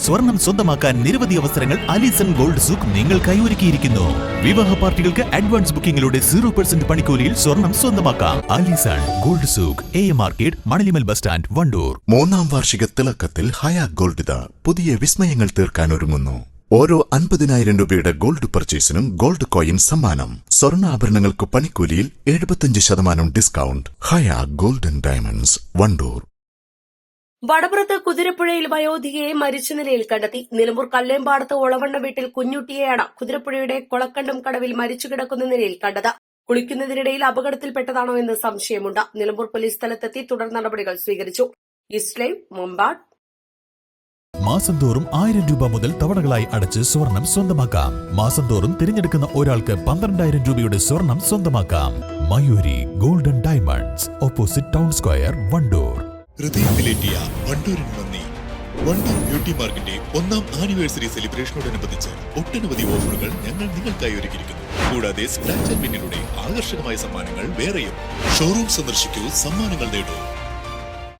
സ്വർണം സ്വന്തമാക്കാൻ നിരവധി അവസരങ്ങൾ അലിസൺ ഗോൾഡ് സൂക്ക് നിങ്ങൾക്കായി ഒരുക്കിയിരിക്കുന്നു. വിവാഹ പാർട്ടികൾക്ക് അഡ്വാൻസ് ബുക്കിംഗിലൂടെ 0% പണിക്കൂലിയിൽ സ്വർണം സ്വന്തമാക്കാം. Alison gold souk, AM market, Manalimal bus stand, Wandoor. 3ാം വാർഷിക തിളക്കത്തിൽ ഹയ ഗോൾഡ് പുതിയ വിസ്മയങ്ങൾ തീർക്കാൻ ഒരുങ്ങുന്നു. ഓരോ 50,000 രൂപയുടെ ഗോൾഡ് പർച്ചേസിനും ഗോൾഡ് കോയിൻ സമ്മാനം. സ്വർണ്ണാഭരണങ്ങൾക്ക് പണിക്കൂലിയിൽ 75% ഡിസ്കൗണ്ട്. ഹയ ഗോൾഡൻ ഡയമണ്ട്സ്, വണ്ടൂർ. വടപുറത്ത് കുതിരപ്പുഴയിൽ വയോധികയെ മരിച്ച നിലയിൽ കണ്ടെത്തി. നിലമ്പൂർ കല്ലേമ്പാടത്ത് ഒളവണ്ണ വീട്ടിൽ കുഞ്ഞുട്ടിയെയാണ് കുതിരപ്പുഴയുടെ കൊളക്കണ്ടം കടവിൽ മരിച്ചു കിടക്കുന്ന നിലയിൽ കണ്ടത്. കുളിക്കുന്നതിനിടയിൽ അപകടത്തിൽപ്പെട്ടതാണോ എന്ന് സംശയമുണ്ട്. നിലമ്പൂർ പോലീസ് സ്ഥലത്തെത്തി തുടർ നടപടികൾ സ്വീകരിച്ചു. ഇസ്ലൈം മമ്പാട്. മാസം തോറും 1000 രൂപ മുതൽ തവണകളായി അടച്ച് സ്വർണം സ്വന്തമാക്കാം. മാസം തോറും തിരഞ്ഞെടുക്കുന്ന ഒരാൾക്ക് 12,000 രൂപയുടെ സ്വർണം സ്വന്തമാക്കാം. Mayuri golden diamonds, opposite town square, Wandoor. ഹൃദയത്തിലേറ്റിയ വണ്ടൂരിന് നന്ദി. വണ്ടൂർ ബ്യൂട്ടി മാർക്കിന്റെ 1ാം ആനിവേഴ്സറി സെലിബ്രേഷനോടനുബന്ധിച്ച് ഒട്ടനവധി ഓഫറുകൾ ഞങ്ങൾ നിങ്ങൾക്കായി ഒരുക്കിയിരിക്കുന്നു. കൂടാതെ സ്ക്രാച്ച് ആൻഡ് വിന്നിലൂടെ ആകർഷകമായ സമ്മാനങ്ങൾ വേറെയും. ഷോറൂം സന്ദർശിക്കൂ, സമ്മാനങ്ങൾ നേടൂ.